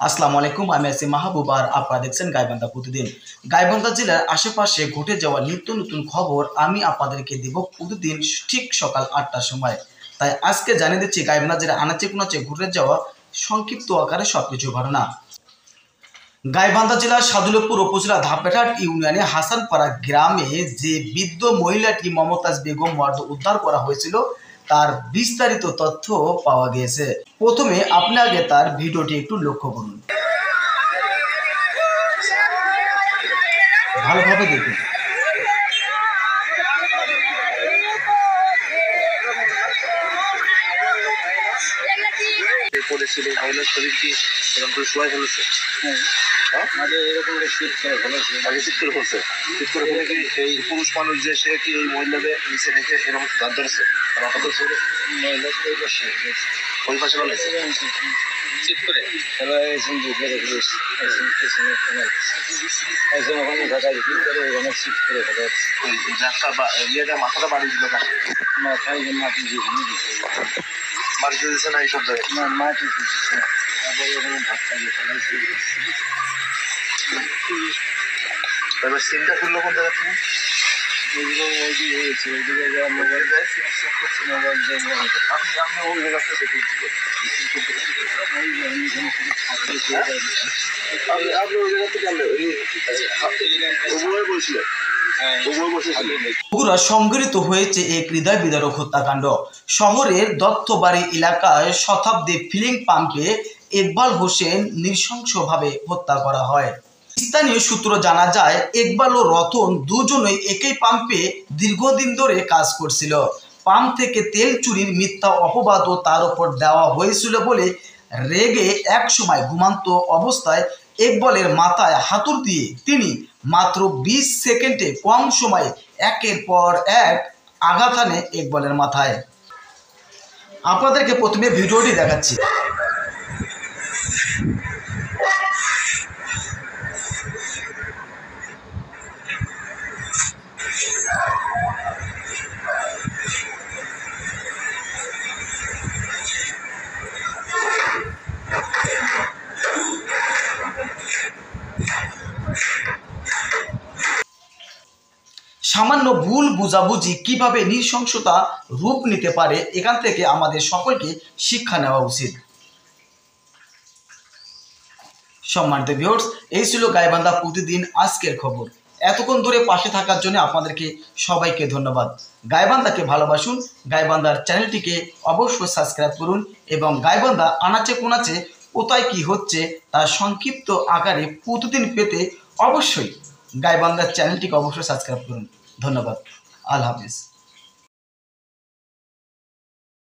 আসসালামু আলাইকুম, আমি আছি মাহবুব আর আপনারা দেখছেন গাইবান্ধা প্রতিদিন। গাইবান্ধা জেলার আশেপাশে ঘটে যাওয়া নিত্য নতুন খবর আমি আপনাদেরকে দেব প্রতিদিন ঠিক সকাল 8টার সময়। তাই আজকে জানিয়ে দিচ্ছি গাইবান্ধা জেলার আনাচে কোনাচে ঘটে যাওয়া সংক্ষিপ্ত আকারে সবকিছু ঘটনা। গাইবান্ধা জেলার সাদুল্যপুর উপজেলা ধাপেঘাট ইউনিয়নে হাসানপাড়া গ্রামে যে বৃদ্ধ মহিলাটি মমতাজ বেগম ওয়ার্ড উদ্ধার করা হয়েছিল তার বিস্তারিত তথ্য পাওয়া গিয়েছে। প্রথমে আপনি আগে তার ভিডিওটি একটু লক্ষ্য করুন, ভালোভাবে দেখুন। শরীরটি এরকম করে শোয়াই ফেলেছে, এরকম শীত করে ফেলছে। শীত করে ফেলে কি এই পুরুষ মানুষ যে সে কি এই মহিলাদের নিচে রেখে এরকম দাঁত ধরেছে, ওই পাশে ফেলেছে চিট করে মাথাটা বাড়ি দিল, মাটিতে দিচ্ছে না এইসব জায়গায়, না মাটি দিচ্ছে। এবার সিমটা খুললো কোন জায়গা থেকে? ওইগুলো ওইদিকে হয়েছে, ওইদিকে মোবাইল যায় সিম চেক করছে, মোবাইল যায় আপনি ওই জায়গাটা দেখে আপনি ওই জায়গা থেকে আনলে ওগুলোই বলছিলেন। বগুড়া সংঘটিত হয়েছে এক হৃদয় বিদারক হত্যাকাণ্ড। শহরের দত্তবাড়ি এলাকায় শতাব্দী ফিলিং পাম্পে ইকবাল হোসেন নৃশংসভাবে হত্যা করা হয়। স্থানীয় সূত্র জানা যায়, ইকবাল ও রতন দুজনেই একই পাম্পে দীর্ঘদিন ধরে কাজ করছিল। পাম্প থেকে তেল চুরির মিথ্যা অপবাদও তার উপর দেওয়া হয়েছিল বলে রেগে একসময় ঘুমান্ত অবস্থায় ইকবালের মাথায় হাতুড়ি দিয়ে তিনি মাত্র 20 সেকেন্ডে কম সময়ে একের পর এক আঘাত হানে ইকবালের মাথায়। আপনাদেরকে প্রথমে ভিডিওটি দেখাচ্ছি। সামান্য ভুল বুঝাবুঝি কিভাবে নৃশংসতা রূপ নিতে পারে, এখান থেকে আমাদের সকলকে শিক্ষা নেওয়া উচিত। সম্মানিত ভিউয়ার্স, এই ছিল গাইবান্ধা প্রতিদিন আজকের খবর। এতক্ষণ ধরে পাশে থাকার জন্য আপনাদেরকে সবাইকে ধন্যবাদ। গাইবান্ধাকে ভালোবাসুন, গাইবান্ধার চ্যানেলটিকে অবশ্যই সাবস্ক্রাইব করুন এবং গাইবান্ধা আনাচে কোনাচে কোথায় কি হচ্ছে তার সংক্ষিপ্ত আকারে প্রতিদিন পেতে অবশ্যই গাইবান্ধার চ্যানেলটিকে অবশ্যই সাবস্ক্রাইব করুন। ধন্যবাদ। আল্লাহ হাফিজ।